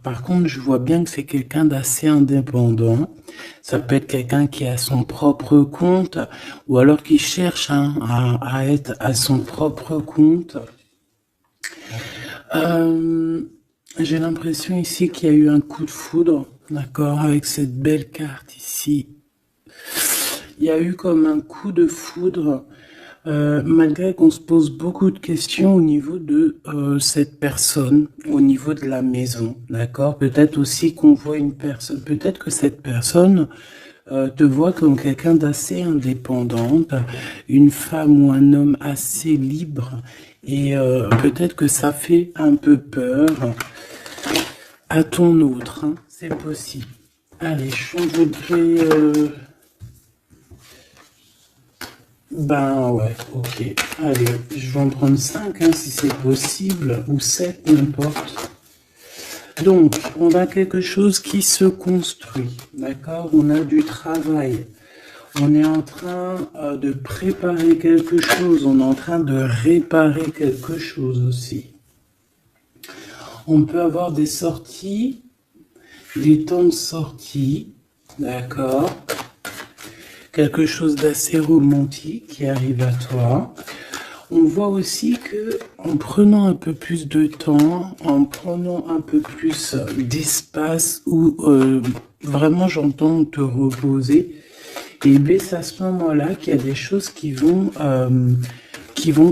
Par contre, je vois bien que c'est quelqu'un d'assez indépendant. Ça peut être quelqu'un qui a son propre compte ou alors qui cherche hein, à être à son propre compte. Euh, j'ai l'impression ici qu'il y a eu un coup de foudre, d'accord, avec cette belle carte ici. Il y a eu comme un coup de foudre, malgré qu'on se pose beaucoup de questions au niveau de cette personne, au niveau de la maison, d'accord. Peut-être aussi qu'on voit une personne, peut-être que cette personne te voit comme quelqu'un d'assez indépendante, une femme ou un homme assez libre, et peut-être que ça fait un peu peur à ton autre, hein, c'est possible. Allez, je voudrais... Ben ouais, ok. Allez, je vais en prendre 5 hein, si c'est possible, ou 7 n'importe. Donc, on a quelque chose qui se construit, d'accord. On a du travail. On est en train de préparer quelque chose, on est en train de réparer quelque chose aussi. On peut avoir des sorties, des temps de sortie, d'accord. Quelque chose d'assez romantique qui arrive à toi. On voit aussi que en prenant un peu plus de temps, en prenant un peu plus d'espace où vraiment j'entends te reposer, et bien c'est à ce moment-là qu'il y a des choses qui vont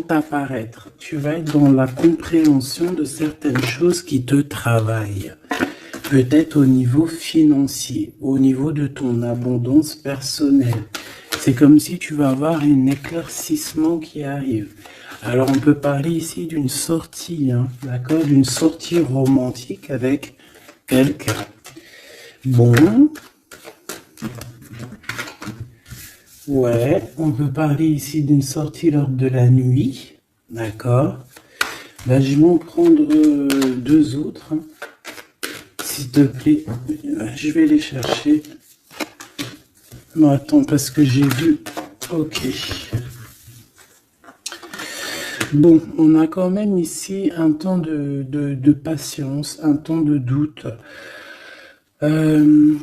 apparaître. Tu vas être dans la compréhension de certaines choses qui te travaillent. Peut-être au niveau financier, au niveau de ton abondance personnelle. C'est comme si tu vas avoir un éclaircissement qui arrive. Alors on peut parler ici d'une sortie, hein, d'accord, d'une sortie romantique avec quelqu'un. Bon. Ouais, on peut parler ici d'une sortie lors de la nuit. D'accord. Là, je vais en prendre deux autres. Hein. S'il te plaît, je vais les chercher. Non, attends, parce que j'ai vu... Ok. Bon, on a quand même ici un temps de patience, un temps de doute.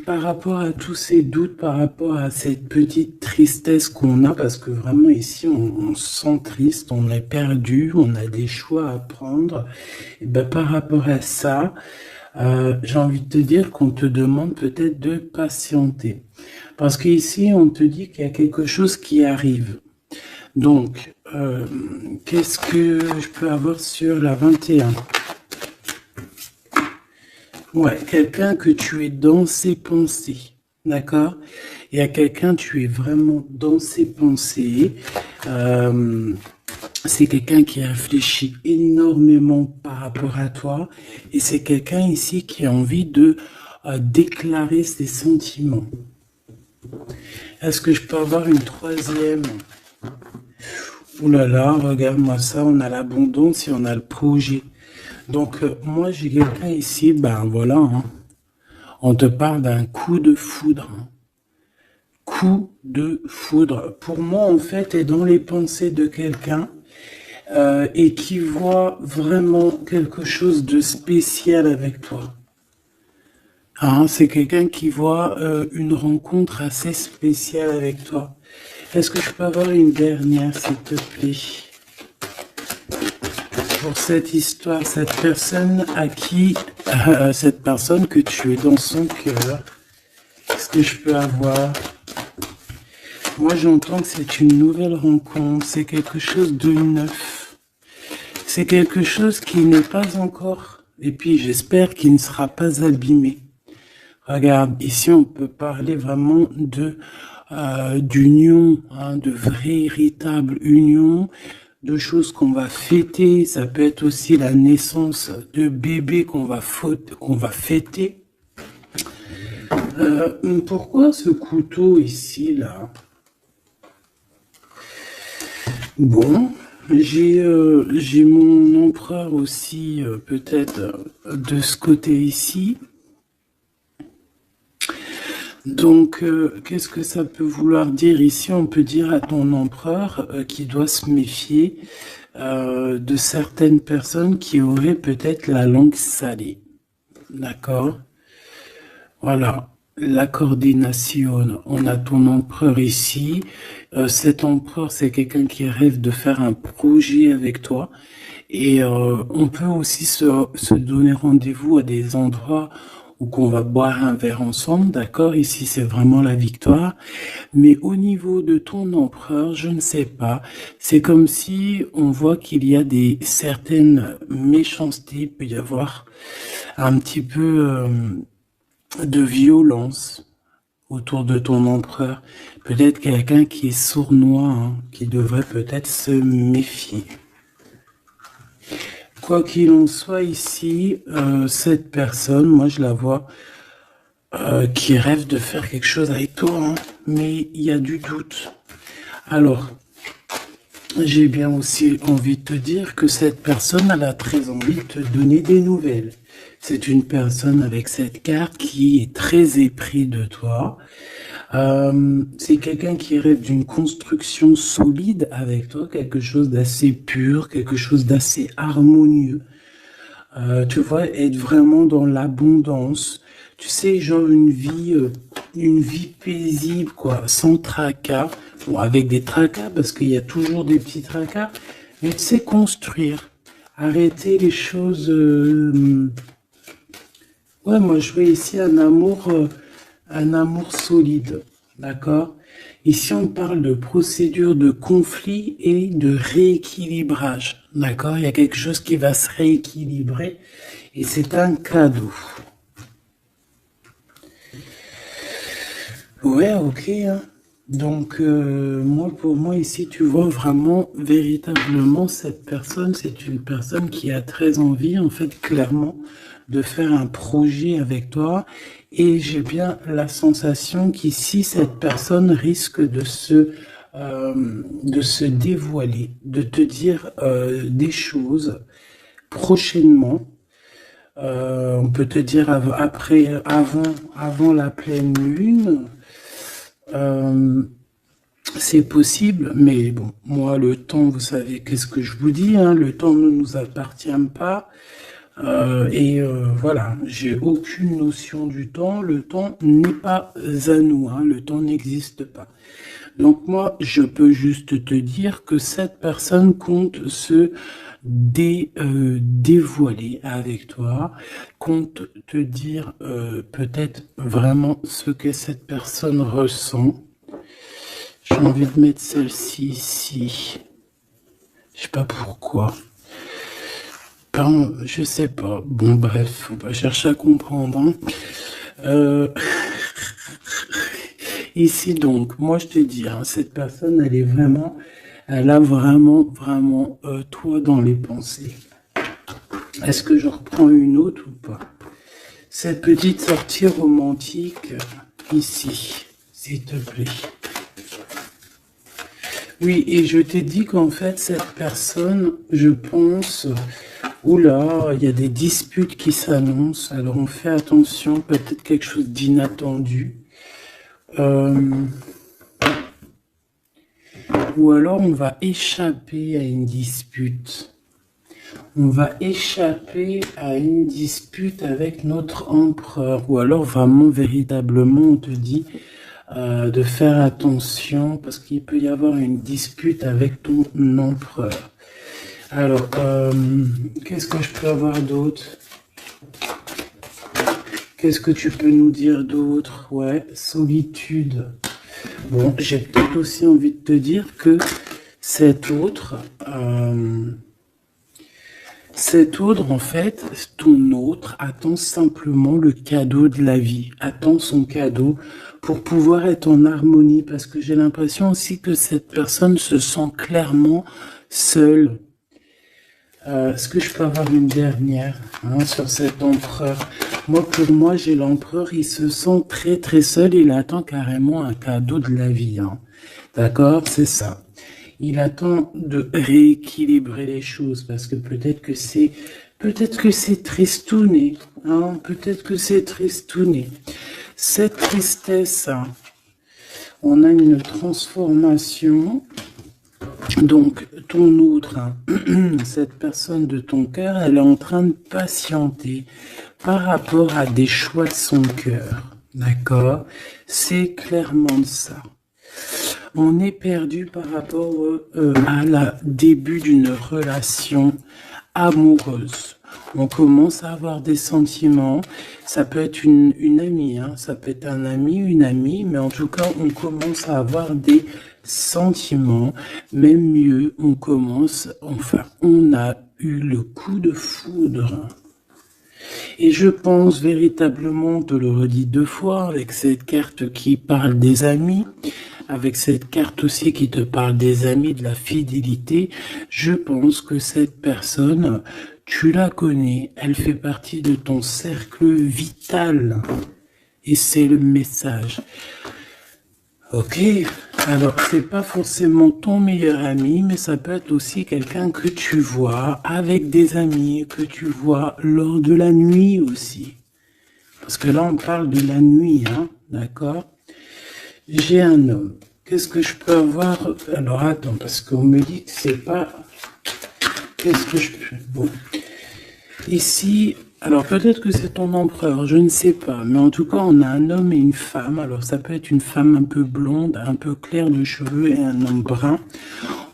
Par rapport à tous ces doutes, par rapport à cette petite tristesse qu'on a, parce que vraiment ici on se sent triste, on est perdu, on a des choix à prendre. Et ben, par rapport à ça, j'ai envie de te dire qu'on te demande peut-être de patienter. Parce qu'ici on te dit qu'il y a quelque chose qui arrive. Donc, qu'est-ce que je peux avoir sur la 21? Ouais, quelqu'un que tu es dans ses pensées, d'accord? Il y a quelqu'un, tu es vraiment dans ses pensées. C'est quelqu'un qui réfléchit énormément par rapport à toi. Et c'est quelqu'un ici qui a envie de déclarer ses sentiments. Est-ce que je peux avoir une troisième? Ouh là là, regarde-moi ça, on a l'abondance et on a le projet. Donc, moi, j'ai quelqu'un ici, ben voilà, hein. On te parle d'un coup de foudre. Hein. Coup de foudre. Pour moi, en fait, est dans les pensées de quelqu'un et qui voit vraiment quelque chose de spécial avec toi. Hein, c'est quelqu'un qui voit une rencontre assez spéciale avec toi. Est-ce que je peux avoir une dernière, s'il te plaît? Pour cette histoire, cette personne à qui, cette personne que tu es dans son cœur, est-ce que je peux avoir? Moi, j'entends que c'est une nouvelle rencontre, c'est quelque chose de neuf. C'est quelque chose qui n'est pas encore, et puis j'espère qu'il ne sera pas abîmé. Regarde, ici on peut parler vraiment de d'union, hein, de véritable union, de choses qu'on va fêter. Ça peut être aussi la naissance de bébés qu'on va fêter. Pourquoi ce couteau ici, là? Bon, j'ai mon empereur aussi, peut-être, de ce côté ici. Donc, qu'est-ce que ça peut vouloir dire ici? On peut dire à ton empereur qu'il doit se méfier de certaines personnes qui auraient peut-être la langue salée. d'accord? Voilà, la coordination, on a ton empereur ici. Cet empereur, c'est quelqu'un qui rêve de faire un projet avec toi. Et on peut aussi se donner rendez-vous à des endroits où qu'on va boire un verre ensemble, d'accord? Ici, c'est vraiment la victoire. Mais au niveau de ton empereur, je ne sais pas. C'est comme si on voit qu'il y a des certaines méchancetés, il peut y avoir un petit peu de violence autour de ton empereur. Peut-être quelqu'un qui est sournois, hein, qui devrait peut-être se méfier. Quoi qu'il en soit ici, cette personne, moi je la vois qui rêve de faire quelque chose avec toi, hein, mais il y a du doute. Alors, j'ai bien aussi envie de te dire que cette personne, elle a très envie de te donner des nouvelles. C'est une personne avec cette carte qui est très épris de toi. C'est quelqu'un qui rêve d'une construction solide avec toi, quelque chose d'assez pur, quelque chose d'assez harmonieux. Tu vois, être vraiment dans l'abondance. Tu sais, genre une vie paisible, quoi, sans tracas. Bon, avec des tracas, parce qu'il y a toujours des petits tracas. Mais tu sais, construire. Arrêter les choses. Ouais, moi, je vois ici un amour solide. D'accord? Ici, on parle de procédure de conflit et de rééquilibrage. D'accord? Il y a quelque chose qui va se rééquilibrer et c'est un cadeau. Ouais, ok, hein. Donc, moi, pour moi, ici, tu vois vraiment, véritablement, cette personne, c'est une personne qui a très envie, en fait, clairement, de faire un projet avec toi. Et j'ai bien la sensation qu'ici, cette personne risque de se dévoiler, de te dire des choses prochainement. On peut te dire avant la pleine lune. Euh, c'est possible, mais bon, moi, le temps, vous savez, qu'est-ce que je vous dis, hein, le temps ne nous appartient pas. Voilà, j'ai aucune notion du temps. Le temps n'est pas à nous, hein, le temps n'existe pas. Donc moi, je peux juste te dire que cette personne compte se dévoiler avec toi, compte te dire peut-être vraiment ce que cette personne ressent. J'ai envie de mettre celle-ci ici. Je sais pas pourquoi. Pardon, je sais pas. Bon, bref, faut pas chercher à comprendre, hein. Ici, donc, moi, je te dis, hein, cette personne, elle a vraiment, toi dans les pensées. Est-ce que je reprends une autre ou pas? Cette petite sortie romantique, ici, s'il te plaît. Oui, et je t'ai dit qu'en fait, cette personne, je pense, oula, il y a des disputes qui s'annoncent, alors on fait attention, peut-être quelque chose d'inattendu. Ou alors on va échapper à une dispute. On va échapper à une dispute avec notre empereur. Ou alors vraiment, véritablement, on te dit de faire attention parce qu'il peut y avoir une dispute avec ton empereur. Alors, qu'est-ce que je peux avoir d'autre? Qu'est-ce que tu peux nous dire d'autre? Ouais, solitude. Bon, j'ai peut-être aussi envie de te dire que cet autre, en fait, ton autre attend simplement le cadeau de la vie, attend son cadeau pour pouvoir être en harmonie, parce que j'ai l'impression aussi que cette personne se sent clairement seule. Est-ce que je peux avoir une dernière sur cet empereur? Moi, pour moi, j'ai l'empereur, il se sent très très seul, il attend carrément un cadeau de la vie. Hein. D'accord? C'est ça. Il attend de rééquilibrer les choses, parce que peut-être que c'est tristouné. Hein? Peut-être que c'est tristouné. Cette tristesse, hein, on a une transformation. Donc, ton autre, hein, cette personne de ton cœur, elle est en train de patienter par rapport à des choix de son cœur. D'accord? C'est clairement ça. On est perdu par rapport à la début d'une relation amoureuse. On commence à avoir des sentiments. Ça peut être une amie, hein, ça peut être un ami, une amie, mais en tout cas, on commence à avoir des sentiments. Même mieux, on a eu le coup de foudre. Et je pense véritablement, on te le redis 2 fois, avec cette carte qui parle des amis, avec cette carte aussi qui te parle des amis, de la fidélité, je pense que cette personne, tu la connais, elle fait partie de ton cercle vital. Et c'est le message. Ok, alors c'est pas forcément ton meilleur ami, mais ça peut être aussi quelqu'un que tu vois avec des amis, que tu vois lors de la nuit aussi. Parce que là on parle de la nuit, hein, d'accord? J'ai un homme. Qu'est-ce que je peux avoir? Alors attends, parce qu'on me dit que c'est pas... Qu'est-ce que je peux... Bon. Ici, alors peut-être que c'est ton empereur, je ne sais pas. Mais en tout cas, on a un homme et une femme. Alors ça peut être une femme un peu blonde, un peu claire de cheveux et un homme brun.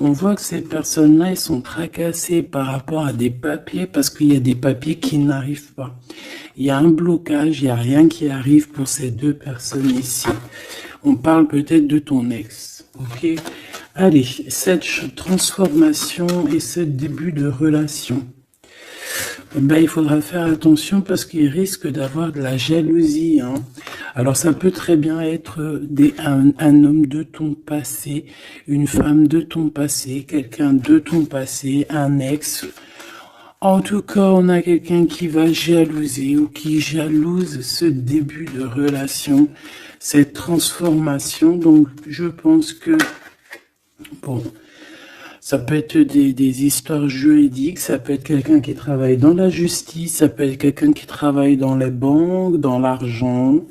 On voit que ces personnes-là, ils sont tracassés par rapport à des papiers parce qu'il y a des papiers qui n'arrivent pas. Il y a un blocage, il n'y a rien qui arrive pour ces 2 personnes ici. On parle peut-être de ton ex, ok? Allez, cette transformation et ce début de relation. Ben, il faudra faire attention parce qu'il risque d'avoir de la jalousie, hein. Alors ça peut très bien être un homme de ton passé, une femme de ton passé, quelqu'un de ton passé, un ex. En tout cas, on a quelqu'un qui va jalouser ou qui jalouse ce début de relation, cette transformation. Donc, je pense que, bon, ça peut être des histoires juridiques, ça peut être quelqu'un qui travaille dans la justice, ça peut être quelqu'un qui travaille dans les banques, dans l'argent.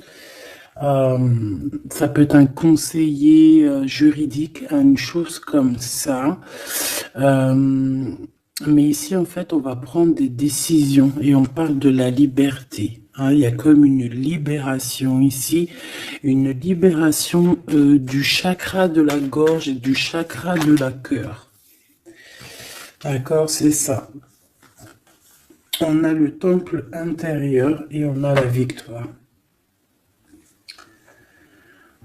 Ça peut être un conseiller juridique, une chose comme ça. Mais ici, en fait, on va prendre des décisions et on parle de la liberté. Hein, il y a comme une libération ici, une libération du chakra de la gorge et du chakra de la cœur. D'accord, c'est ça. On a le temple intérieur et on a la victoire.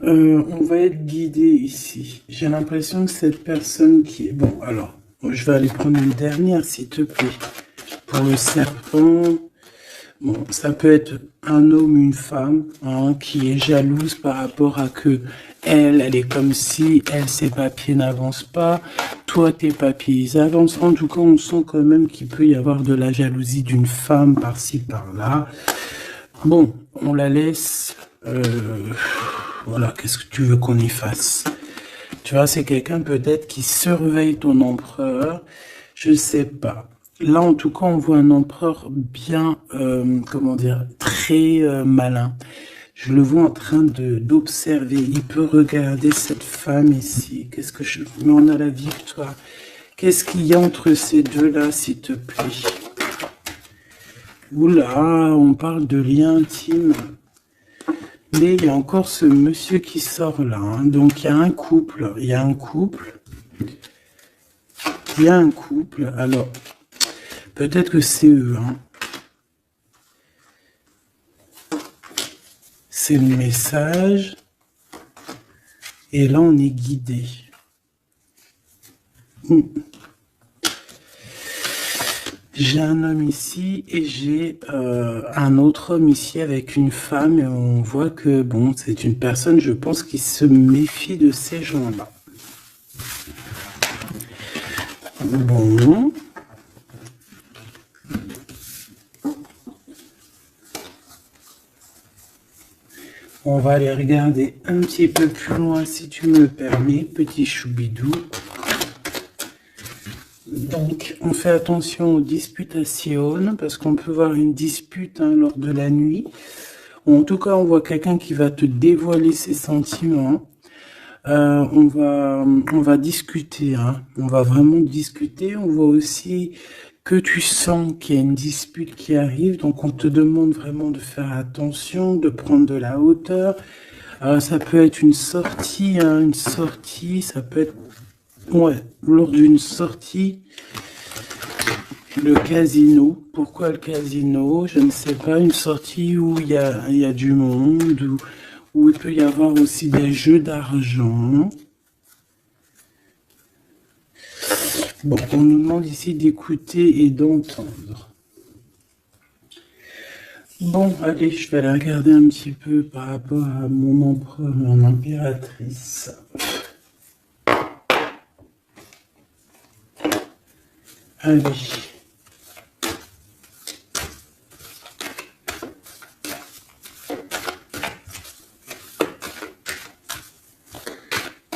On va être guidé ici. J'ai l'impression que cette personne qui est... Bon, alors, je vais aller prendre une dernière, s'il te plaît. Pour le serpent, bon, ça peut être un homme, une femme, hein, qui est jalouse par rapport à que elle est comme si, ses papiers n'avancent pas, toi, tes papiers, ils avancent. En tout cas, on sent quand même qu'il peut y avoir de la jalousie d'une femme par-ci, par-là. Bon, on la laisse... voilà, qu'est-ce que tu veux qu'on y fasse? Tu vois, c'est quelqu'un peut-être qui surveille ton empereur, je sais pas. Là, en tout cas, on voit un empereur bien, comment dire, très malin. Je le vois en train d'observer. Il peut regarder cette femme ici. Qu'est-ce que je... Mais on a la victoire. Qu'est-ce qu'il y a entre ces deux-là, s'il te plaît? Oula, on parle de lien intime. Mais il y a encore ce monsieur qui sort là, hein. Donc il y a un couple, alors peut-être que c'est eux, hein. C'est le message, et là on est guidé. J'ai un homme ici et j'ai un autre homme ici avec une femme et on voit que, bon, c'est une personne, je pense, qui se méfie de ces gens-là. Bon. On va aller regarder un petit peu plus loin, si tu me le permets, petit choubidou. Donc, on fait attention aux disputations, parce qu'on peut voir une dispute, hein, lors de la nuit. En tout cas, on voit quelqu'un qui va te dévoiler ses sentiments. On va discuter, hein. On va vraiment discuter. On voit aussi que tu sens qu'il y a une dispute qui arrive, donc on te demande vraiment de faire attention, de prendre de la hauteur. Ça peut être une sortie, hein, ça peut être, ouais, lors d'une sortie, le casino. Pourquoi le casino? Je ne sais pas, une sortie où il y a du monde, où il peut y avoir aussi des jeux d'argent. Bon, on nous demande ici d'écouter et d'entendre. Bon, allez, je vais aller regarder un petit peu par rapport à mon empereur et mon impératrice. Allez.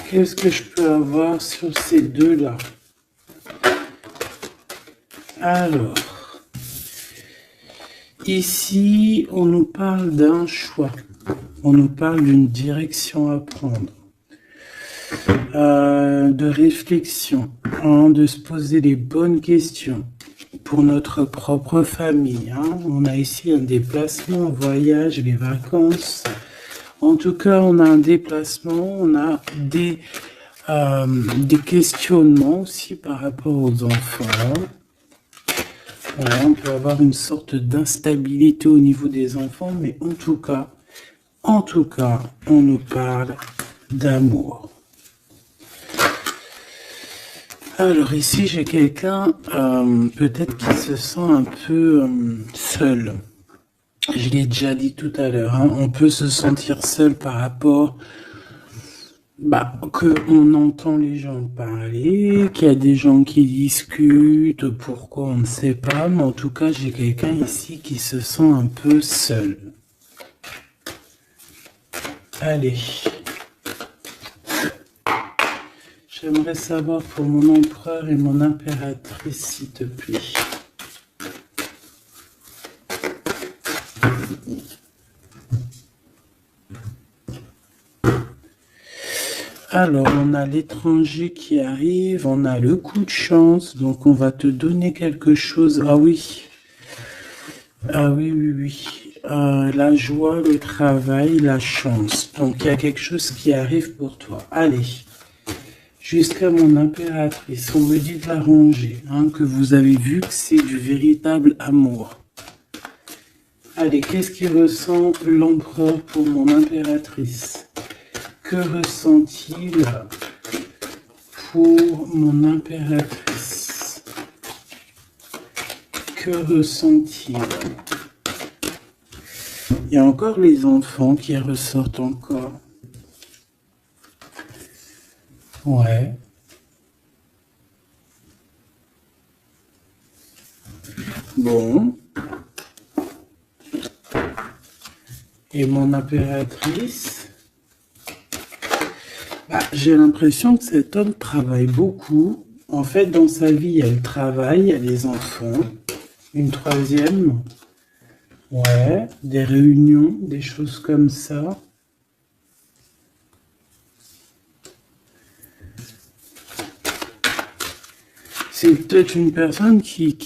Qu'est-ce que je peux avoir sur ces deux-là? Alors, ici, on nous parle d'un choix. On nous parle d'une direction à prendre. De réflexion, hein, de se poser les bonnes questions pour notre propre famille. Hein. On a ici un déplacement, un voyage, les vacances. En tout cas, on a un déplacement, on a des questionnements aussi par rapport aux enfants. Ouais, on peut avoir une sorte d'instabilité au niveau des enfants, mais en tout cas, on nous parle d'amour. Alors ici, j'ai quelqu'un peut-être qui se sent un peu seul. Je l'ai déjà dit tout à l'heure, hein, on peut se sentir seul par rapport qu'on entend les gens parler, qu'il y a des gens qui discutent, pourquoi on ne sait pas, mais en tout cas, j'ai quelqu'un ici qui se sent un peu seul. Allez. J'aimerais savoir pour mon empereur et mon impératrice, s'il te plaît. Alors, on a l'étranger qui arrive, on a le coup de chance, donc on va te donner quelque chose. Ah oui. Ah oui, oui, oui. La joie, le travail, la chance. Donc, il y a quelque chose qui arrive pour toi. Allez. Jusqu'à mon impératrice, on me dit de la ranger, hein, que vous avez vu que c'est du véritable amour. Allez, qu'est-ce qu'il ressent l'empereur pour mon impératrice? Que ressent-il pour mon impératrice? Que ressent-il? Il y a encore les enfants qui ressortent encore. Ouais. Bon. Et mon impératrice, j'ai l'impression que cet homme travaille beaucoup. En fait, dans sa vie, il y a le travail, il y a les enfants. Une troisième. Ouais, des réunions, des choses comme ça. C'est peut-être une personne qui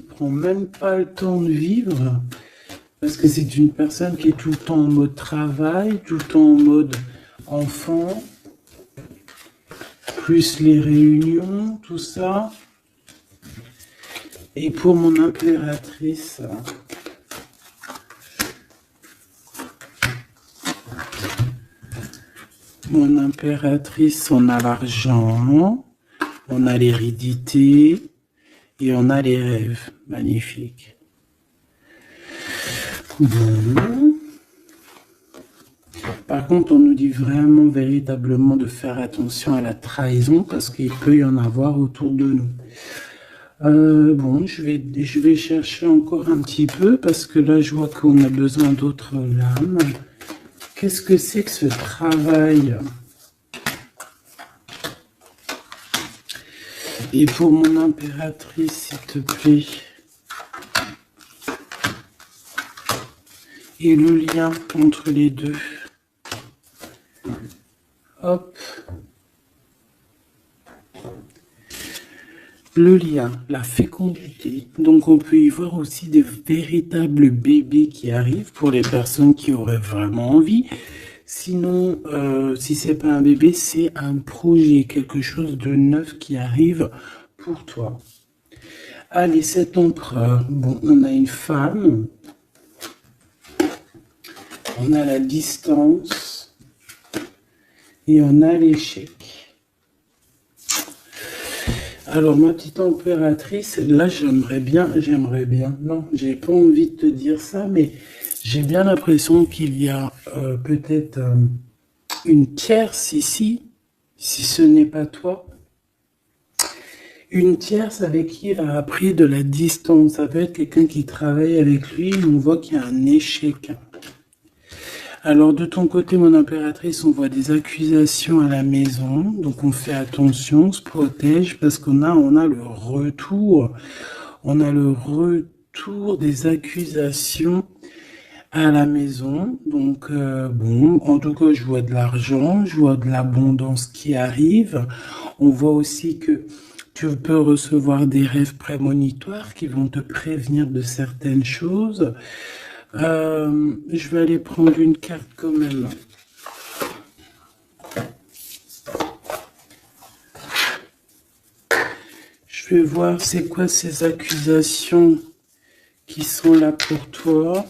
prend même pas le temps de vivre, parce que c'est une personne qui est tout le temps en mode travail, tout le temps en mode enfant, plus les réunions, tout ça. Et pour mon impératrice, on a l'argent. On a l'hérédité et on a les rêves. Magnifique. Bon. Par contre, on nous dit vraiment, véritablement de faire attention à la trahison parce qu'il peut y en avoir autour de nous. Bon, je vais chercher encore un petit peu parce que là, je vois qu'on a besoin d'autres lames. Qu'est-ce que c'est que ce travail ? Et pour mon impératrice, s'il te plaît. Et le lien entre les deux. Hop. le lien, la fécondité. Donc on peut y voir aussi des véritables bébés qui arrivent pour les personnes qui auraient vraiment envie. Sinon, si c'est pas un bébé, c'est un projet, quelque chose de neuf qui arrive pour toi. Allez, cet empereur. Bon, on a une femme. On a la distance. Et on a l'échec. Alors, ma petite impératrice, là, j'aimerais bien, non, j'ai pas envie de te dire ça, mais j'ai bien l'impression qu'il y a peut-être une tierce ici, si ce n'est pas toi. Une tierce avec qui il a appris de la distance. Ça peut être quelqu'un qui travaille avec lui, on voit qu'il y a un échec. Alors, de ton côté, mon impératrice, on voit des accusations à la maison. Donc, on fait attention, on se protège parce qu'on a le retour. On a le retour des accusations à la maison. Donc, bon, en tout cas, je vois de l'argent, je vois de l'abondance qui arrive. On voit aussi que tu peux recevoir des rêves prémonitoires qui vont te prévenir de certaines choses. Je vais aller prendre une carte quand même. Je vais voir c'est quoi ces accusations qui sont là pour toi.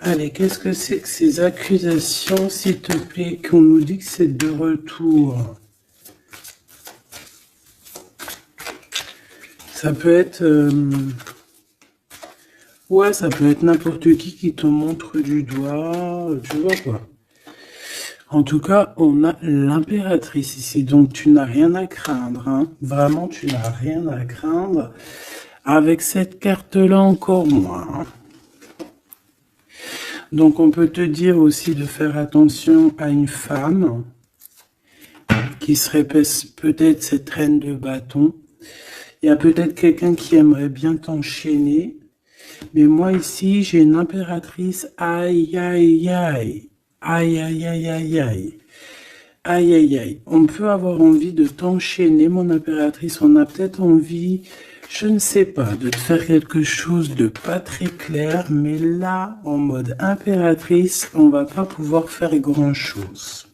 Allez, qu'est-ce que c'est que ces accusations, s'il te plaît, qu'on nous dit que c'est de retour? Ça peut être... ouais, ça peut être n'importe qui te montre du doigt, tu vois quoi. En tout cas, on a l'impératrice ici, donc tu n'as rien à craindre, hein. Vraiment, tu n'as rien à craindre. Avec cette carte-là, encore moins, hein. Donc, on peut te dire aussi de faire attention à une femme qui serait peut-être cette reine de bâton. Il y a peut-être quelqu'un qui aimerait bien t'enchaîner. Mais moi, ici, j'ai une impératrice. Aïe, aïe, aïe. Aïe, aïe, aïe, aïe, aïe. Aïe, aïe, aïe. On peut avoir envie de t'enchaîner, mon impératrice. On a peut-être envie... Je ne sais pas, de te faire quelque chose de pas très clair, mais là, en mode impératrice, on va pas pouvoir faire grand-chose.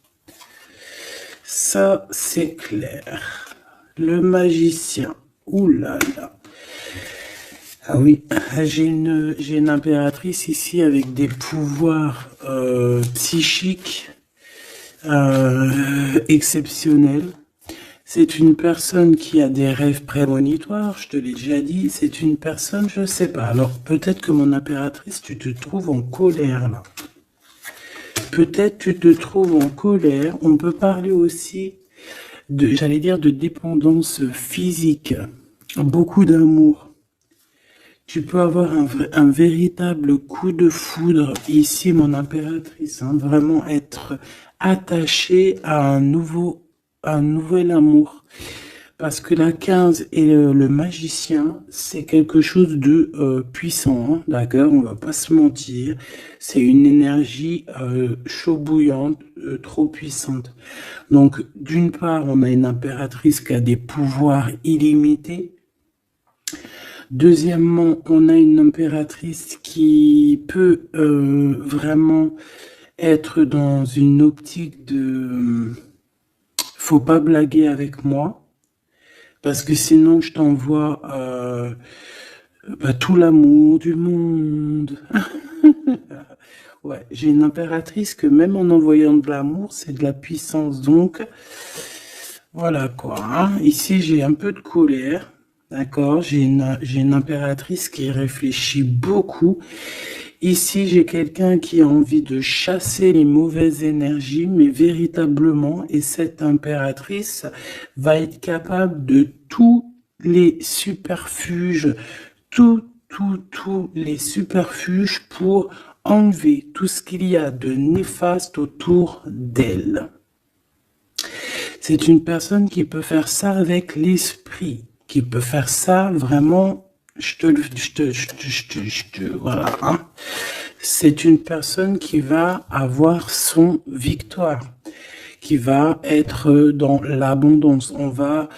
Ça, c'est clair. Le magicien. Ouh là là. Ah oui, j'ai une impératrice ici avec des pouvoirs psychiques exceptionnels. C'est une personne qui a des rêves prémonitoires, je te l'ai déjà dit. C'est une personne, je sais pas. Alors, peut-être que mon impératrice, tu te trouves en colère, là. Peut-être tu te trouves en colère. On peut parler aussi de, j'allais dire, de dépendance physique. Beaucoup d'amour. Tu peux avoir un véritable coup de foudre ici, mon impératrice. Hein, vraiment être attaché à un nouvel amour. Parce que la 15 et le magicien, c'est quelque chose de puissant, hein, d'accord? On va pas se mentir. C'est une énergie chaud bouillante, trop puissante. Donc, d'une part, on a une impératrice qui a des pouvoirs illimités. Deuxièmement, on a une impératrice qui peut vraiment être dans une optique de... faut pas blaguer avec moi, parce que sinon je t'envoie tout l'amour du monde. Ouais, j'ai une impératrice que même en envoyant de l'amour, c'est de la puissance. Donc, voilà quoi. Hein. Ici, j'ai un peu de colère. D'accord, j'ai une impératrice qui réfléchit beaucoup. Ici, j'ai quelqu'un qui a envie de chasser les mauvaises énergies, mais véritablement, et cette impératrice va être capable de tous les superfuges, tous les superfuges pour enlever tout ce qu'il y a de néfaste autour d'elle. C'est une personne qui peut faire ça avec l'esprit, qui peut faire ça vraiment voilà, hein. C'est une personne qui va avoir son victoire, qui va être dans l'abondance. On va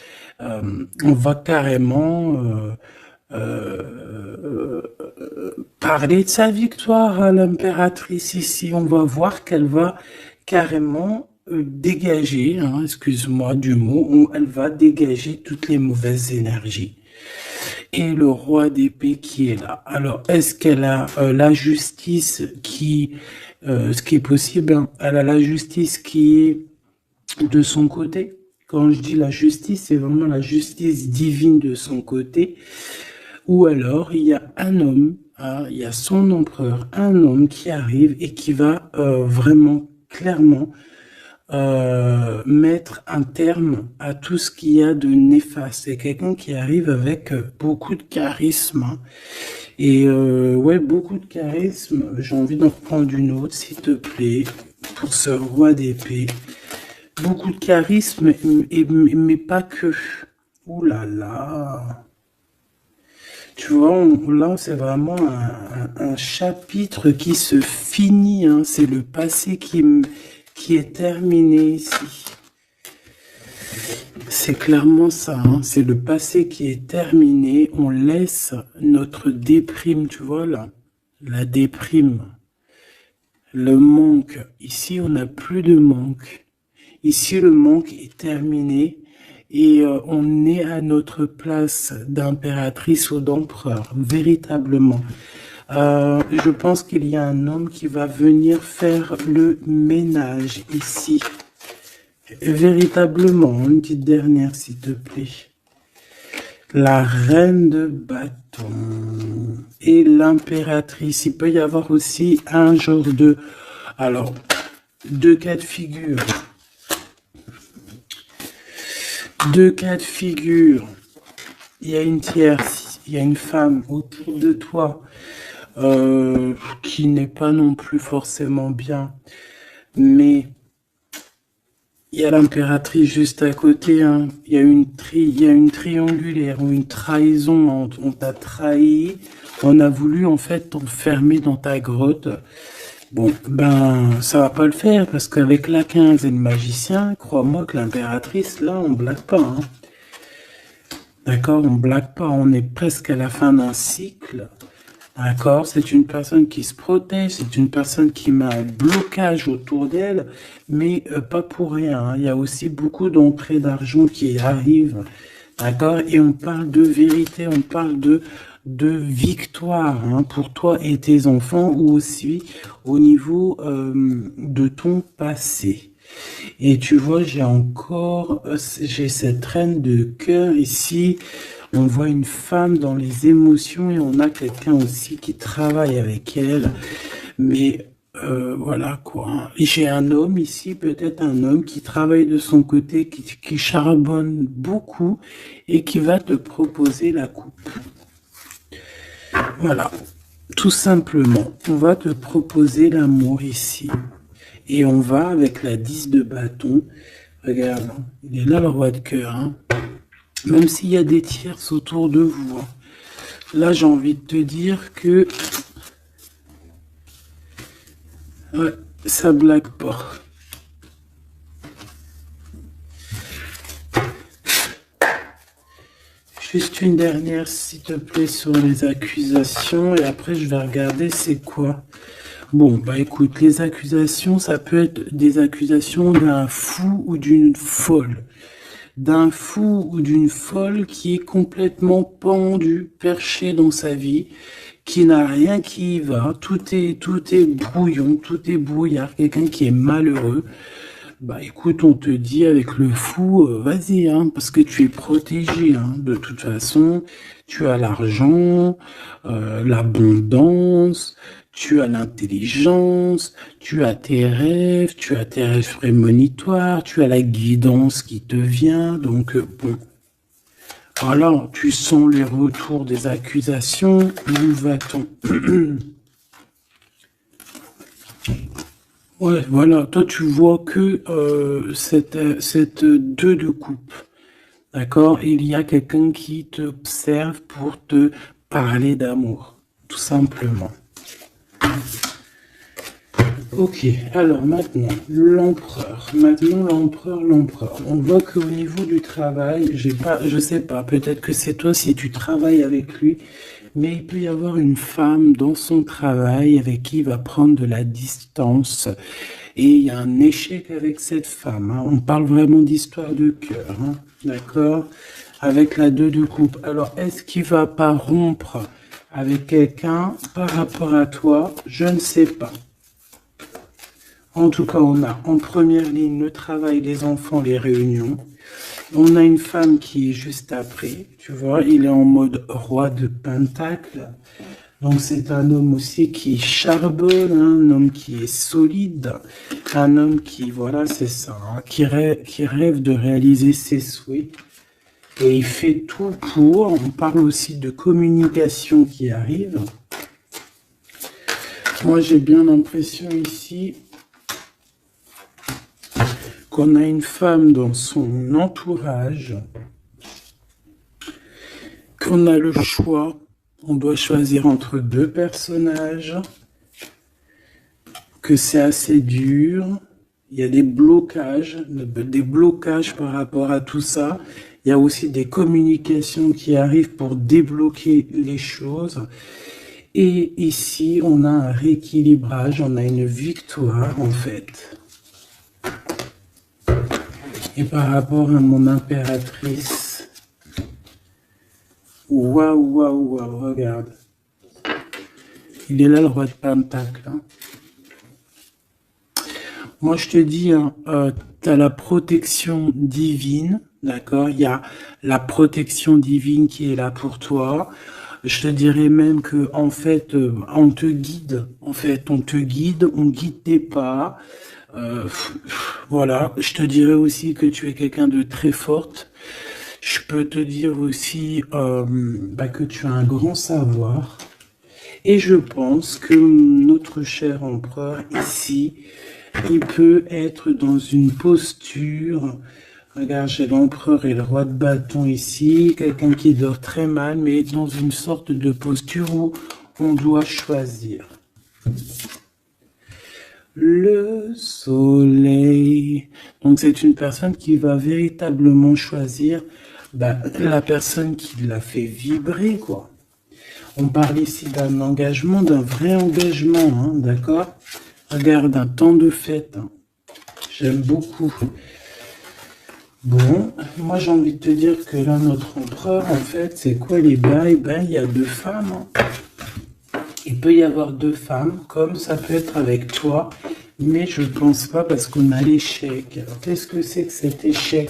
carrément parler de sa victoire à l'impératrice ici. On va voir qu'elle va carrément dégager, hein, excuse-moi du mot, elle va dégager toutes les mauvaises énergies. Et le roi d'épée qui est là. Alors, est-ce qu'elle a la justice qui, ce qui est possible, hein, elle a la justice qui est de son côté. Quand je dis la justice, c'est vraiment la justice divine de son côté. Ou alors, il y a un homme, hein, il y a son empereur, un homme qui arrive et qui va vraiment, clairement, mettre un terme à tout ce qu'il y a de néfaste. C'est quelqu'un qui arrive avec beaucoup de charisme. Hein. Et ouais, beaucoup de charisme. J'ai envie d'en reprendre une autre, s'il te plaît, pour ce roi d'épée. Beaucoup de charisme, mais pas que. Ouh là là. Tu vois, là, c'est vraiment un chapitre qui se finit. Hein. C'est le passé qui est terminé ici. C'est clairement ça. Hein. C'est le passé qui est terminé. On laisse notre déprime, tu vois, là. La déprime. Le manque. Ici, on n'a plus de manque. Ici, le manque est terminé. Et on est à notre place d'impératrice ou d'empereur, véritablement. Je pense qu'il y a un homme qui va venir faire le ménage ici. Véritablement, une petite dernière, s'il te plaît. La reine de bâton et l'impératrice. Il peut y avoir aussi un genre de... Alors, deux cas de figure. Deux cas de figure. Il y a une tierce, il y a une femme autour de toi qui n'est pas non plus forcément bien. Mais il y a l'impératrice juste à côté. Hein. Il y a une triangulaire ou une trahison. On t'a trahi. On a voulu en fait t'enfermer dans ta grotte. Bon, ben, ça va pas le faire, parce qu'avec la 15 et le magicien, crois-moi que l'impératrice, là, on blague pas. Hein. D'accord, on blague pas, on est presque à la fin d'un cycle. D'accord, c'est une personne qui se protège, c'est une personne qui met un blocage autour d'elle, mais pas pour rien. Hein. Il y a aussi beaucoup d'entrées d'argent qui arrivent. D'accord, et on parle de vérité, on parle de victoire hein, pour toi et tes enfants, ou aussi au niveau de ton passé. Et tu vois, j'ai cette reine de cœur ici. On voit une femme dans les émotions et on a quelqu'un aussi qui travaille avec elle. Mais voilà quoi. J'ai un homme ici, peut-être un homme qui travaille de son côté, qui charbonne beaucoup et qui va te proposer la coupe. Voilà, tout simplement, on va te proposer l'amour ici. Et on va avec la 10 de bâton. Regarde, il est là le roi de cœur. Hein. Même s'il y a des tierces autour de vous. Hein. Là, j'ai envie de te dire que... Ouais, ça blague pas. Juste une dernière, s'il te plaît, sur les accusations. Et après, je vais regarder c'est quoi. Bon, bah écoute, les accusations, ça peut être des accusations d'un fou ou d'une folle. D'un fou ou d'une folle qui est complètement pendu, perché dans sa vie, qui n'a rien qui y va. Tout est brouillon, tout est brouillard. Quelqu'un qui est malheureux. Bah écoute, on te dit avec le fou, vas-y, hein, parce que tu es protégé, hein, de toute façon, tu as l'argent, l'abondance, tu as l'intelligence, tu as tes rêves prémonitoires, tu as la guidance qui te vient, donc bon, voilà, tu sens les retours des accusations, où va-t-on? Ouais, voilà, toi tu vois que cette 2 de coupe, d'accord? Il y a quelqu'un qui t'observe pour te parler d'amour, tout simplement. Ok, alors maintenant, l'empereur. Maintenant, l'empereur. On voit qu'au niveau du travail, je sais pas, peut-être que c'est toi si tu travailles avec lui, mais il peut y avoir une femme dans son travail avec qui il va prendre de la distance. Et il y a un échec avec cette femme, hein. On parle vraiment d'histoire de cœur, hein, d'accord? Avec la 2 de coupe. Alors, est-ce qu'il va pas rompre avec quelqu'un par rapport à toi? Je ne sais pas. En tout cas, on a en première ligne le travail, les enfants, les réunions. On a une femme qui est juste après, tu vois, il est en mode roi de pentacle. Donc c'est un homme aussi qui charbonne, hein, un homme qui est solide, un homme qui, voilà, c'est ça, hein, qui rêve de réaliser ses souhaits. Et il fait tout pour. On parle aussi de communication qui arrive. Moi, j'ai bien l'impression ici qu'on a une femme dans son entourage, qu'on a le choix, on doit choisir entre 2 personnages, que c'est assez dur, il y a des blocages par rapport à tout ça, il y a aussi des communications qui arrivent pour débloquer les choses, et ici on a un rééquilibrage, on a une victoire en fait. Et par rapport à mon impératrice, waouh, regarde. Il est là le roi de pentacle. Hein. Moi je te dis, hein, tu as la protection divine, d'accord? Il y a la protection divine qui est là pour toi. Je te dirais même que en fait, on te guide. En fait, on guide tes pas. Voilà, je te dirais aussi que tu es quelqu'un de très forte. Je peux te dire aussi que tu as un grand savoir. Et je pense que notre cher empereur ici, il peut être dans une posture. Regarde, j'ai l'empereur et le roi de bâton ici. Quelqu'un qui dort très mal, mais dans une sorte de posture où on doit choisir. Le soleil. Donc c'est une personne qui va véritablement choisir la personne qui l'a fait vibrer, quoi. On parle ici d'un engagement, d'un vrai engagement, hein, d'accord? Regarde, un temps de fête. Hein. J'aime beaucoup. Bon, moi j'ai envie de te dire que là, notre empereur, en fait, c'est quoi les bails? Ben, il y a 2 femmes. Hein. Il peut y avoir 2 femmes, comme ça peut être avec toi, mais je pense pas parce qu'on a l'échec. Alors, qu'est-ce que c'est que cet échec?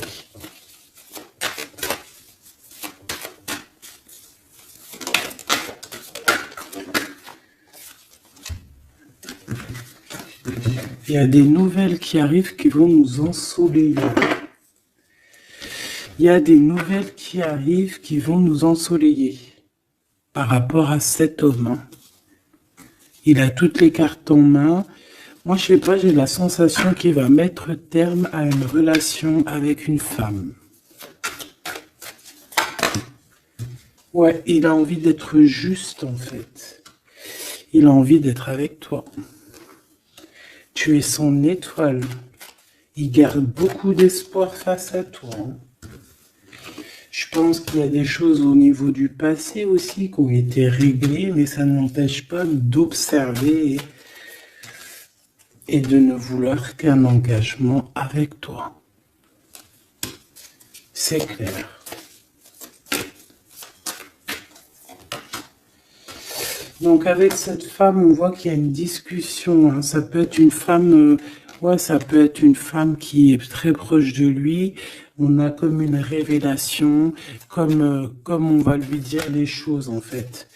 Il y a des nouvelles qui arrivent qui vont nous ensoleiller. Il y a des nouvelles qui arrivent qui vont nous ensoleiller par rapport à cet homme. Il a toutes les cartes en main. Moi, je sais pas, j'ai la sensation qu'il va mettre terme à une relation avec une femme. Ouais, il a envie d'être juste, en fait. Il a envie d'être avec toi. Tu es son étoile. Il garde beaucoup d'espoir face à toi. Je pense qu'il y a des choses au niveau du passé aussi qui ont été réglées, mais ça n'empêche pas d'observer et de ne vouloir qu'un engagement avec toi. C'est clair. Donc avec cette femme, on voit qu'il y a une discussion. Hein. Ça peut être une femme, ça peut être une femme qui est très proche de lui. On a comme une révélation, comme on va lui dire les choses en fait.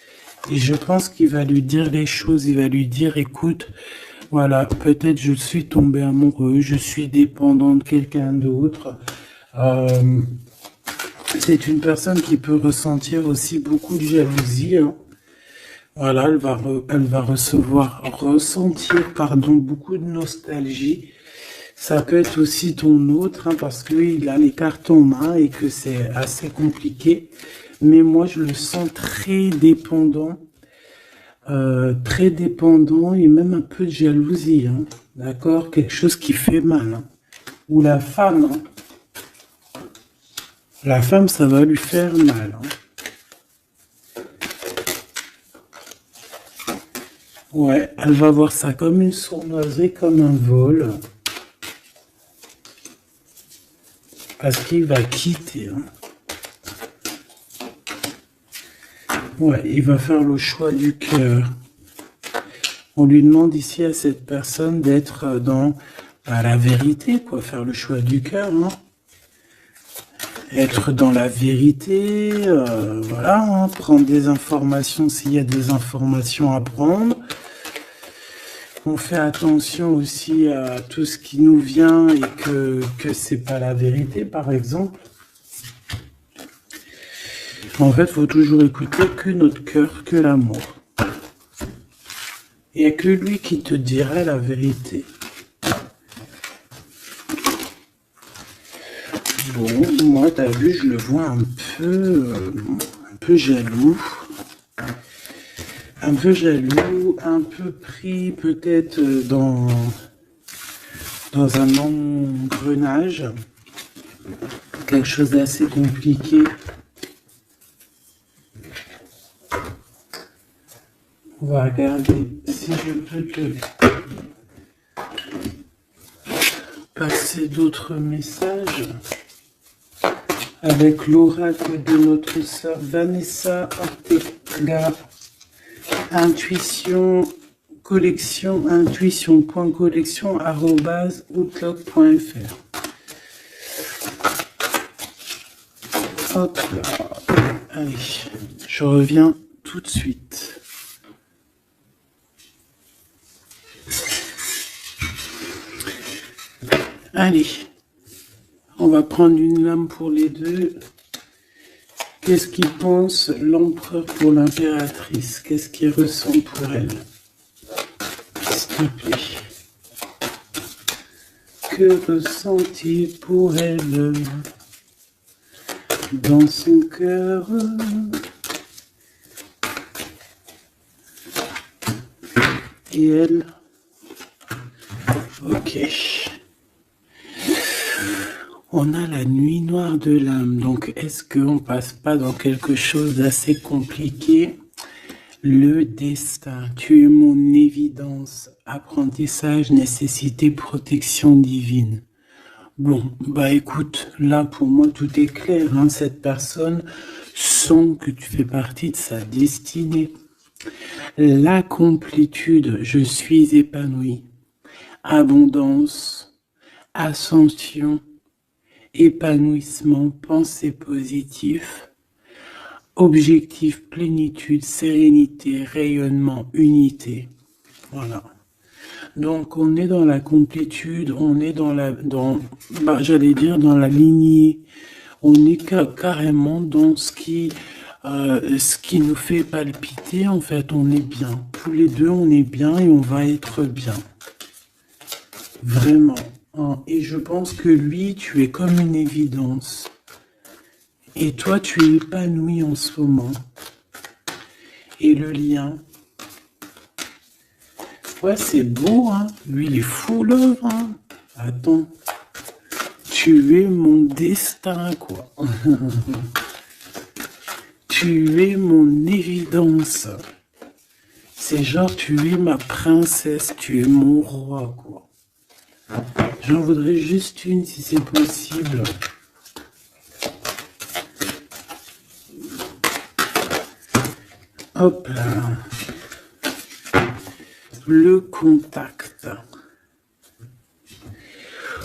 Et je pense qu'il va lui dire les choses. Il va lui dire, écoute, voilà, peut-être je suis tombé amoureux, je suis dépendant de quelqu'un d'autre. C'est une personne qui peut ressentir aussi beaucoup de jalousie. Hein. Voilà, elle va ressentir beaucoup de nostalgie. Ça peut être aussi ton autre, hein, parce qu'il a les cartes en main et que c'est assez compliqué. mais moi je le sens très dépendant et même un peu de jalousie, hein, d'accord, quelque chose qui fait mal, hein. Ou la femme, hein. La femme, ça va lui faire mal, hein. Ouais, elle va voir ça comme une sournoiserie, comme un vol. Parce qu'il va quitter, hein. Ouais, il va faire le choix du cœur. On lui demande ici à cette personne d'être dans la vérité, quoi, faire le choix du cœur, hein. Être dans la vérité, voilà, hein, prendre des informations s'il y a des informations à prendre. On fait attention aussi à tout ce qui nous vient et que c'est pas la vérité, par exemple. En fait, il faut toujours écouter que notre cœur, que l'amour. Il n'y a que lui qui te dira la vérité. Bon, moi, t'as vu, je le vois un peu jaloux. Un peu jaloux, un peu pris peut-être dans un engrenage. Quelque chose d'assez compliqué. On va regarder si je peux te passer d'autres messages avec l'oracle de notre sœur Vanessa Ortega. Intuition collection, intuition.collection@outlook.fr. Hop là. Allez, je reviens tout de suite. Allez, on va prendre une lame pour les deux. Qu'est-ce qu'il pense l'empereur pour l'impératrice? Qu'est-ce qu'il ressent pour elle? S'il te plaît. Que ressent-il pour elle dans son cœur? Et elle? Ok. On a la nuit noire de l'âme, donc est-ce qu'on passe pas dans quelque chose d'assez compliqué? Le destin, tu es mon évidence, apprentissage, nécessité, protection divine. Bon, bah écoute, là pour moi tout est clair, hein. Cette personne sent que tu fais partie de sa destinée. La complétude, je suis épanoui. Abondance, ascension, épanouissement, pensée positive, objectif, plénitude, sérénité, rayonnement, unité. Voilà. Donc on est dans la complétude, on est dans j'allais dire dans la lignée. On est carrément dans ce qui nous fait palpiter. En fait, on est bien. Tous les deux, on est bien et on va être bien. Vraiment. Et je pense que lui, tu es comme une évidence. Et toi, tu es épanoui en ce moment. Et le lien. Ouais, c'est beau, hein. Lui, il est fou, love, hein. Attends. Tu es mon destin, quoi. Tu es mon évidence. C'est genre, tu es ma princesse, tu es mon roi, quoi. J'en voudrais juste une si c'est possible. Hop là. Le contact.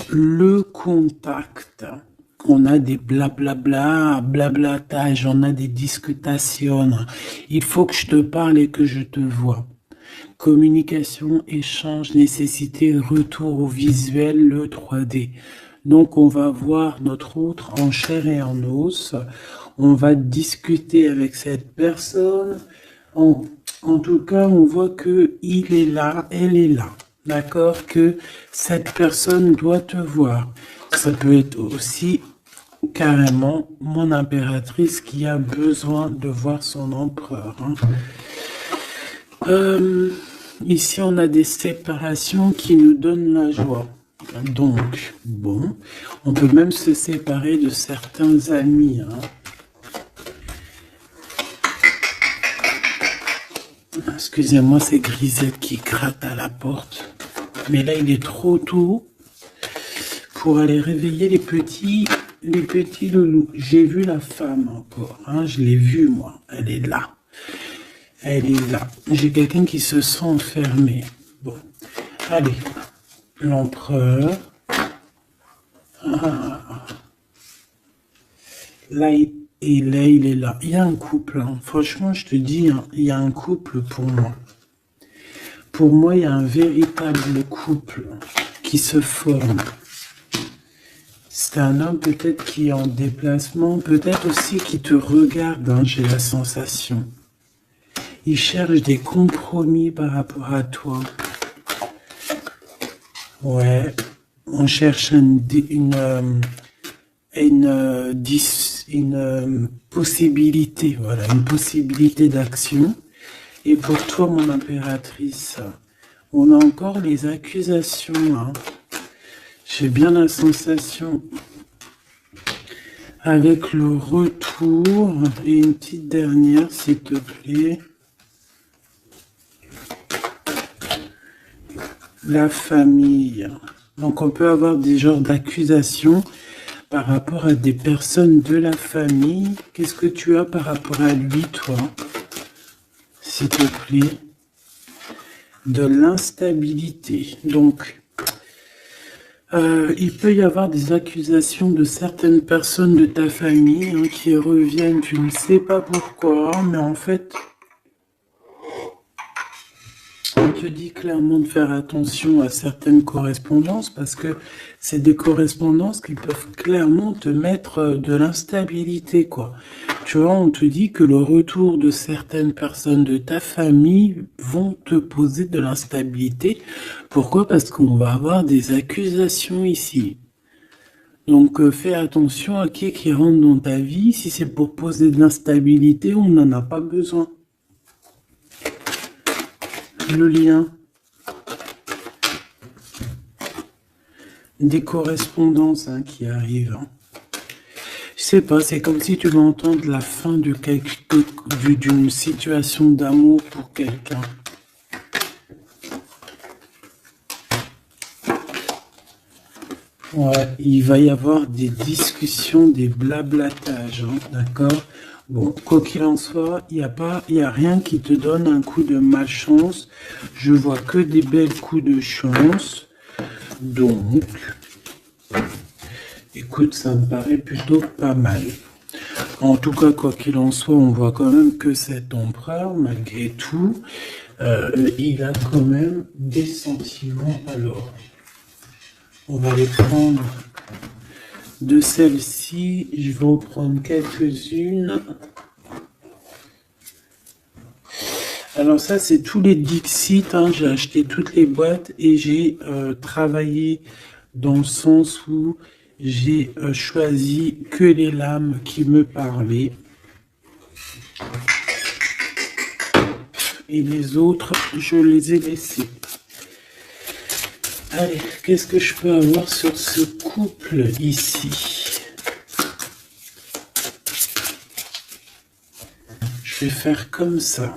Le contact. On a des blablabla, blablatage, on a des discutations. Il faut que je te parle et que je te vois. Communication, échange, nécessité, retour au visuel, le 3D. Donc on va voir notre autre en chair et en os. On va discuter avec cette personne. En tout cas, on voit que il est là, elle est là. D'accord? Que cette personne doit te voir. Ça peut être aussi carrément mon impératrice qui a besoin de voir son empereur. Hein. Ici, on a des séparations qui nous donnent la joie. Donc, bon, on peut même se séparer de certains amis. Hein. Excusez-moi, c'est Grisette qui gratte à la porte. Mais là, il est trop tôt pour aller réveiller les petits loulous. J'ai vu la femme encore. Hein, je l'ai vue, moi. Elle est là. Elle est là. J'ai quelqu'un qui se sent enfermé. Bon. Allez. L'empereur. Ah. Là, il est là. Il y a un couple. Hein. Franchement, je te dis, hein, il y a un couple pour moi. Pour moi, il y a un véritable couple qui se forme. C'est un homme peut-être qui est en déplacement, peut-être aussi qui te regarde, hein, j'ai la sensation. Il cherche des compromis par rapport à toi. Ouais, on cherche une possibilité, voilà, une possibilité d'action. Et pour toi, mon impératrice, on a encore les accusations. Hein. J'ai bien la sensation. Avec le retour, et une petite dernière, s'il te plaît. La famille. Donc on peut avoir des genres d'accusations par rapport à des personnes de la famille. Qu'est-ce que tu as par rapport à lui, toi? S'il te plaît. De l'instabilité. Donc, il peut y avoir des accusations de certaines personnes de ta famille hein, qui reviennent, tu ne sais pas pourquoi, mais en fait, on te dit clairement de faire attention à certaines correspondances parce que c'est des correspondances qui peuvent clairement te mettre de l'instabilité, quoi. Tu vois, on te dit que le retour de certaines personnes de ta famille vont te poser de l'instabilité. Pourquoi? Parce qu'on va avoir des accusations ici. Donc fais attention à qui rentre dans ta vie. Si c'est pour poser de l'instabilité, on n'en a pas besoin. Le lien. Des correspondances hein, qui arrivent. Hein. Je sais pas, c'est comme si tu veux entendre la fin de d'une situation d'amour pour quelqu'un. Ouais, il va y avoir des discussions, des blablatages, hein, d'accord? Bon, quoi qu'il en soit, il y a rien qui te donne un coup de malchance. Je vois que des belles coups de chance. Donc, écoute, ça me paraît plutôt pas mal. En tout cas, quoi qu'il en soit, on voit quand même que cet empereur, malgré tout, il a quand même des sentiments. Alors, on va les prendre de celles-ci. Je vais en prendre quelques-unes. Alors ça, c'est tous les Dixit. Hein. J'ai acheté toutes les boîtes et j'ai travaillé dans le sens où j'ai choisi que les lames qui me parlaient. Et les autres, je les ai laissées. Allez, qu'est-ce que je peux avoir sur ce couple ici? Je vais faire comme ça.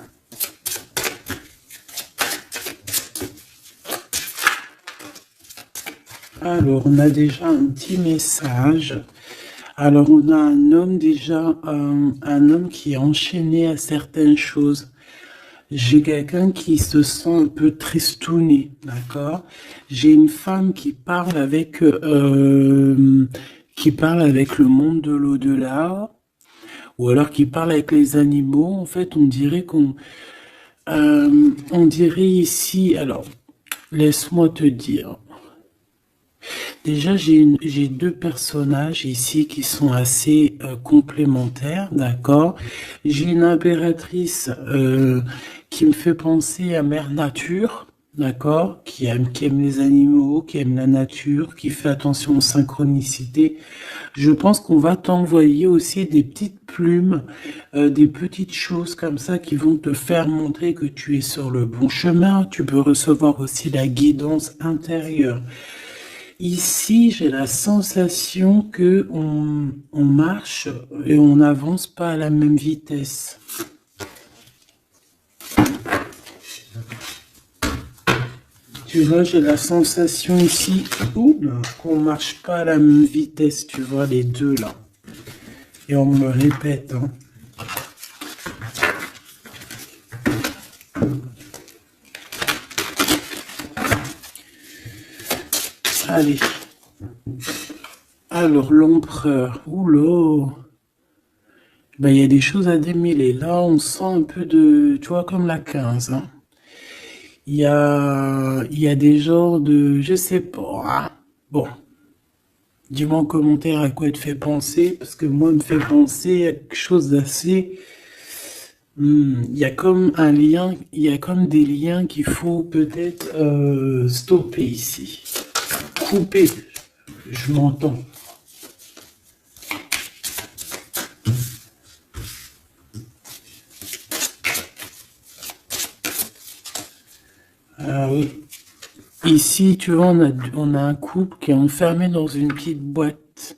Alors, on a déjà un petit message. Alors, on a un homme déjà, un homme qui est enchaîné à certaines choses. J'ai quelqu'un qui se sent un peu tristouné, d'accord? J'ai une femme qui parle avec le monde de l'au-delà, ou alors qui parle avec les animaux. En fait, on dirait on dirait ici. Alors, laisse-moi te dire. Déjà, j'ai deux personnages ici qui sont assez complémentaires, d'accord? J'ai une impératrice qui me fait penser à Mère Nature, d'accord, qui aime les animaux, qui aime la nature, qui fait attention aux synchronicités. Je pense qu'on va t'envoyer aussi des petites plumes, des petites choses comme ça qui vont te faire montrer que tu es sur le bon chemin. Tu peux recevoir aussi la guidance intérieure. Ici, j'ai la sensation que on marche et on n'avance pas à la même vitesse. Tu vois, j'ai la sensation ici qu'on marche pas à la même vitesse, tu vois, les deux là. Et on me répète, hein. Allez. Alors, l'empereur. Oula. Ben, il y a des choses à démêler. Là, on sent un peu de, tu vois, comme la 15, hein. Il y a des genres de, je sais pas, hein. Bon, dis-moi en commentaire à quoi il te fait penser, parce que moi, il me fait penser à quelque chose d'assez, il y a comme un lien, il y a comme des liens qu'il faut peut-être stopper ici. Couper, je m'entends. Ah oui. Ici, tu vois, on a un couple qui est enfermé dans une petite boîte.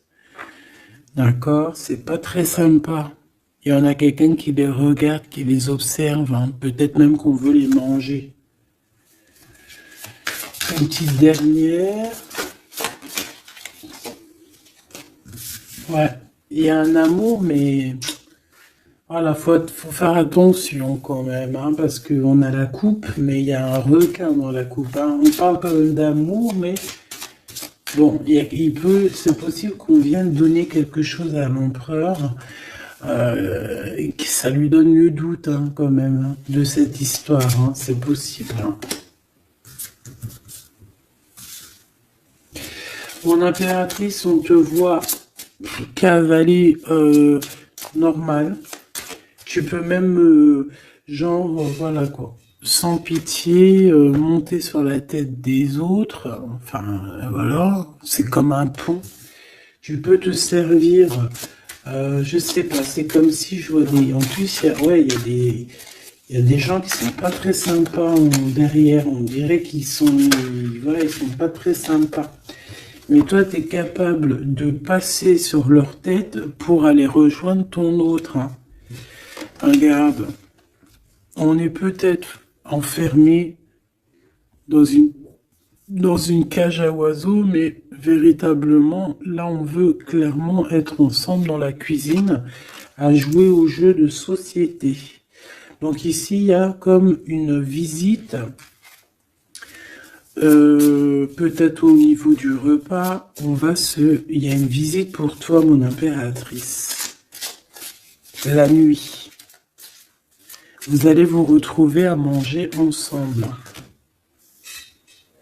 D'accord? C'est pas très sympa. Il y en a quelqu'un qui les regarde, qui les observe, hein. Peut-être même qu'on veut les manger. Une petite dernière. Ouais. Il y a un amour, mais voilà, faut faire attention quand même, hein, parce qu'on a la coupe, mais il y a un requin dans la coupe, hein. On parle quand même d'amour, mais bon, c'est possible qu'on vienne donner quelque chose à l'empereur, et que ça lui donne le doute, hein, quand même, hein, de cette histoire, hein. C'est possible, hein. Mon impératrice, on te voit cavaler normal. Tu peux même, genre, voilà quoi, sans pitié, monter sur la tête des autres. Enfin, voilà, c'est comme un pont. Tu peux te servir, je sais pas, c'est comme si je vois des... En plus, il y a des gens qui sont pas très sympas derrière. On dirait qu'ils sont, voilà, ils sont pas très sympas. Mais toi, tu es capable de passer sur leur tête pour aller rejoindre ton autre, hein. Regarde, on est peut-être enfermé dans une cage à oiseaux, mais véritablement, là, on veut clairement être ensemble dans la cuisine à jouer au jeu de société. Donc ici, il y a comme une visite, peut-être au niveau du repas, il y a une visite pour toi, mon impératrice. La nuit. Vous allez vous retrouver à manger ensemble.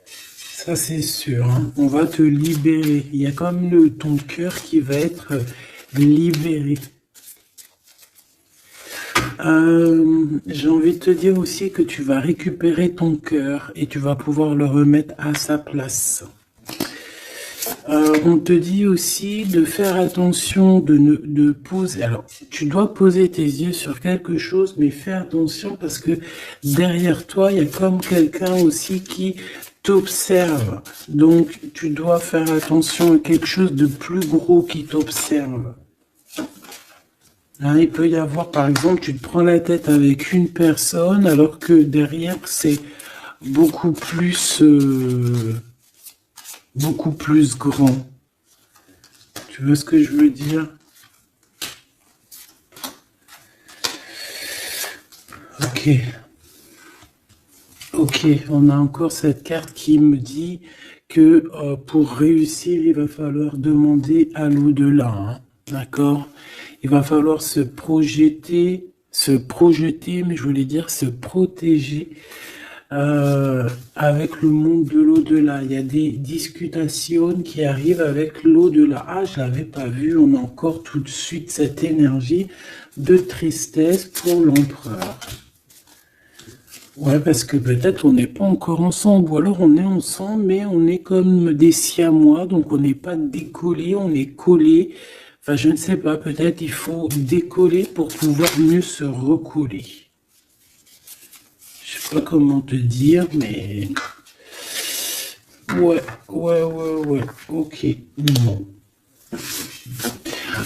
Ça, c'est sûr, hein. On va te libérer. Il y a comme ton cœur qui va être libéré. J'ai envie de te dire aussi que tu vas récupérer ton cœur et tu vas pouvoir le remettre à sa place. On te dit aussi de faire attention de poser. Alors, tu dois poser tes yeux sur quelque chose, mais fais attention parce que derrière toi, il y a comme quelqu'un aussi qui t'observe. Donc, tu dois faire attention à quelque chose de plus gros qui t'observe. Hein, il peut y avoir, par exemple, tu te prends la tête avec une personne, alors que derrière, c'est beaucoup plus grand. Tu vois ce que je veux dire? Ok. Ok, on a encore cette carte qui me dit que pour réussir, il va falloir demander à l'au-delà, hein. D'accord? Il va falloir se projeter, mais je voulais dire se protéger avec le monde de l'au-delà. Il y a des discutations qui arrivent avec l'au-delà. Ah, je l'avais pas vu. On a encore tout de suite cette énergie de tristesse pour l'empereur. Ouais, parce que peut-être on n'est pas encore ensemble, ou alors on est ensemble, mais on est comme des siamois, donc on n'est pas décollé, on est collé. Enfin, je ne sais pas, peut-être il faut décoller pour pouvoir mieux se recoller. Je sais pas comment te dire, mais... Ouais, ok. Bon.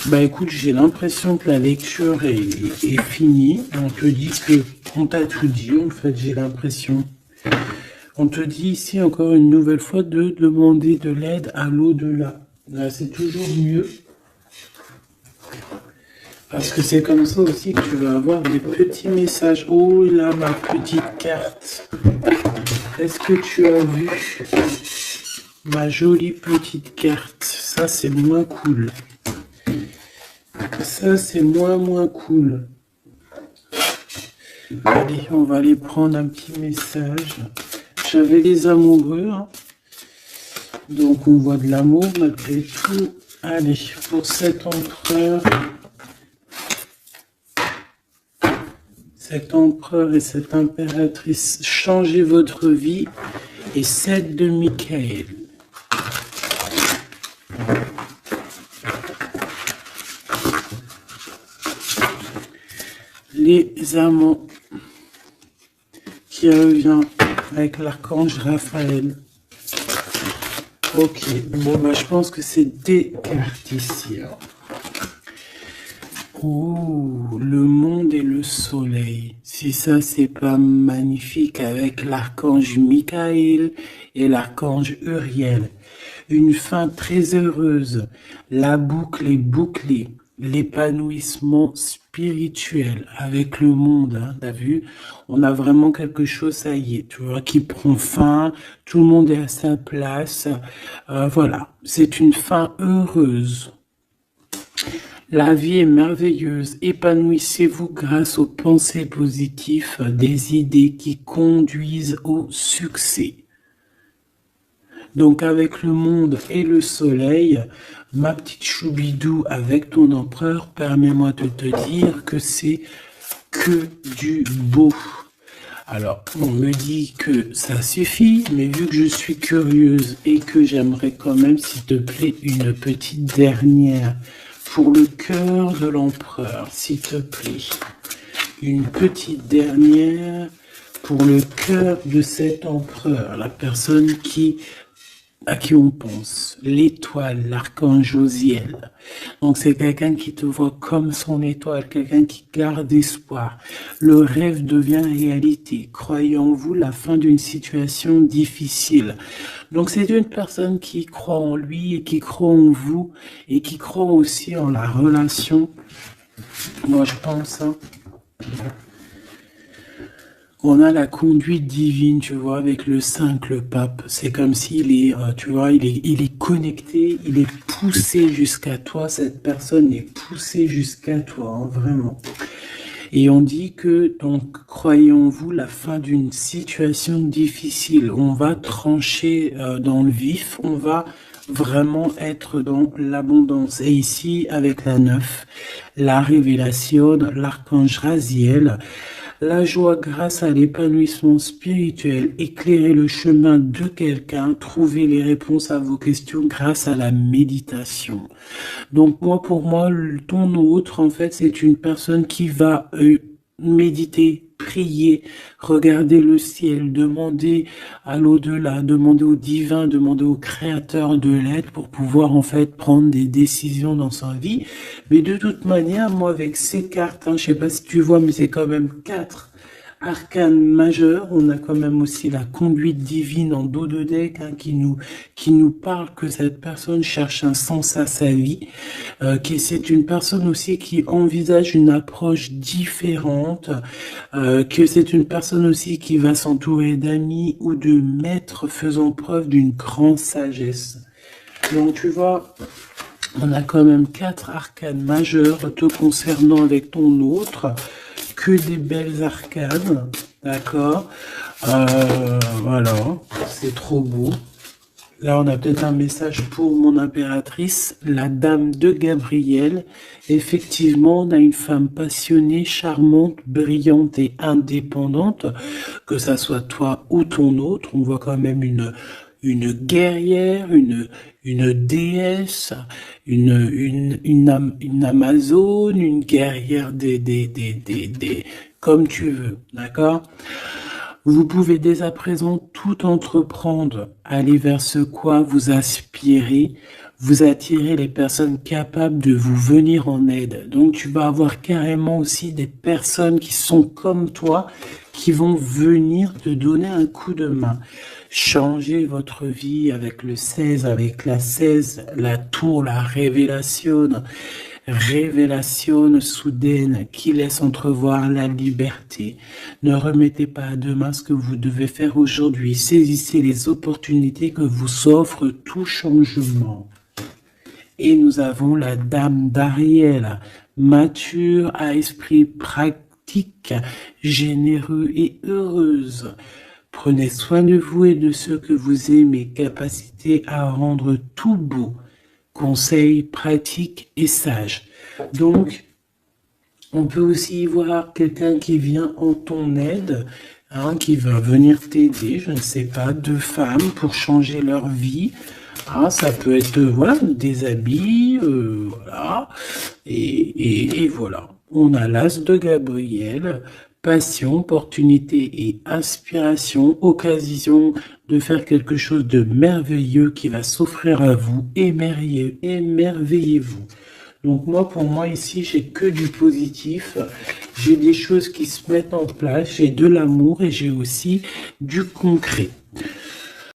Bah écoute, j'ai l'impression que la lecture est finie. On te dit que on t'a tout dit, en fait, j'ai l'impression. On te dit ici encore une nouvelle fois de demander de l'aide à l'au-delà. Là, c'est toujours mieux. Parce que c'est comme ça aussi que tu vas avoir des petits messages. Oh là, ma petite carte. Est-ce que tu as vu ma jolie petite carte? Ça, c'est moins cool. Ça, c'est moins cool. Allez, on va aller prendre un petit message. J'avais les amoureux, hein. Donc on voit de l'amour malgré tout. Allez, pour cet empereur et cette impératrice, changez votre vie. Et 7 de Michael. Les amants qui revient avec l'archange Raphaël. Ok, bon bah je pense que c'est des cartes ici. Alors. Oh, le monde et le soleil. Si ça c'est pas magnifique avec l'archange Michael et l'archange Uriel. Une fin très heureuse. La boucle est bouclée. L'épanouissement spirituel avec le monde, hein, t'as vu? On a vraiment quelque chose, ça y est, tu vois, qui prend fin. Tout le monde est à sa place. Voilà, c'est une fin heureuse. La vie est merveilleuse. Épanouissez-vous grâce aux pensées positives, des idées qui conduisent au succès. Donc avec le monde et le soleil, ma petite choubidou avec ton empereur, permets-moi de te dire que c'est que du beau. Alors, on me dit que ça suffit, mais vu que je suis curieuse et que j'aimerais quand même, s'il te plaît, une petite dernière pour le cœur de l'empereur, s'il te plaît. Une petite dernière pour le cœur de cet empereur, la personne à qui on pense, l'étoile, l'archange Josiel. Donc c'est quelqu'un qui te voit comme son étoile, quelqu'un qui garde espoir. Le rêve devient réalité. Croyez en vous la fin d'une situation difficile. Donc c'est une personne qui croit en lui et qui croit en vous et qui croit aussi en la relation. Moi je pense, hein. On a la conduite divine, tu vois, avec le 5, le pape. C'est comme s'il est, tu vois, il est connecté, il est poussé jusqu'à toi. Cette personne est poussée jusqu'à toi, hein, vraiment. Et on dit que, donc, croyez en vous la fin d'une situation difficile. On va trancher dans le vif, on va vraiment être dans l'abondance. Et ici, avec la 9, la révélation, l'archange Raziel, la joie grâce à l'épanouissement spirituel, éclairer le chemin de quelqu'un, trouver les réponses à vos questions grâce à la méditation. Donc moi, pour moi, ton autre, en fait, c'est une personne qui va méditer, prier, regarder le ciel, demander à l'au-delà, demander au divin, demander au créateur de l'aide pour pouvoir en fait prendre des décisions dans sa vie. Mais de toute manière, moi avec ces cartes, hein, je sais pas si tu vois, mais c'est quand même 4 arcanes majeures. On a quand même aussi la conduite divine en dos de deck, hein, qui nous parle que cette personne cherche un sens à sa vie, que c'est une personne aussi qui envisage une approche différente, que c'est une personne aussi qui va s'entourer d'amis ou de maîtres faisant preuve d'une grande sagesse. Donc tu vois, on a quand même 4 arcanes majeures te concernant avec ton autre, que des belles arcanes, d'accord, voilà, c'est trop beau. Là, on a peut-être un message pour mon impératrice, la dame de Gabriel. Effectivement, on a une femme passionnée, charmante, brillante et indépendante, que ça soit toi ou ton autre. On voit quand même une guerrière, une déesse, une amazone, une guerrière comme tu veux, d'accord? Vous pouvez dès à présent tout entreprendre, aller vers ce quoi vous aspirez, vous attirez les personnes capables de vous venir en aide. Donc tu vas avoir carrément aussi des personnes qui sont comme toi, qui vont venir te donner un coup de main. Changez votre vie avec le 16, avec la 16, la tour, la révélation soudaine qui laisse entrevoir la liberté. Ne remettez pas à demain ce que vous devez faire aujourd'hui. Saisissez les opportunités que vous offre tout changement. Et nous avons la dame d'Ariel, mature à esprit pratique, généreux et heureuse. Prenez soin de vous et de ceux que vous aimez, capacité à rendre tout beau, conseils pratiques et sages. Donc, on peut aussi voir quelqu'un qui vient en ton aide, qui va venir t'aider, je ne sais pas, deux femmes pour changer leur vie. Ça peut être, voilà, des habits, voilà, et voilà. On a l'as de Gabriel, passion, opportunité et inspiration, occasion de faire quelque chose de merveilleux qui va s'offrir à vous, émerveillez-vous. Donc moi, pour moi, ici, j'ai que du positif, j'ai des choses qui se mettent en place, j'ai de l'amour et j'ai aussi du concret.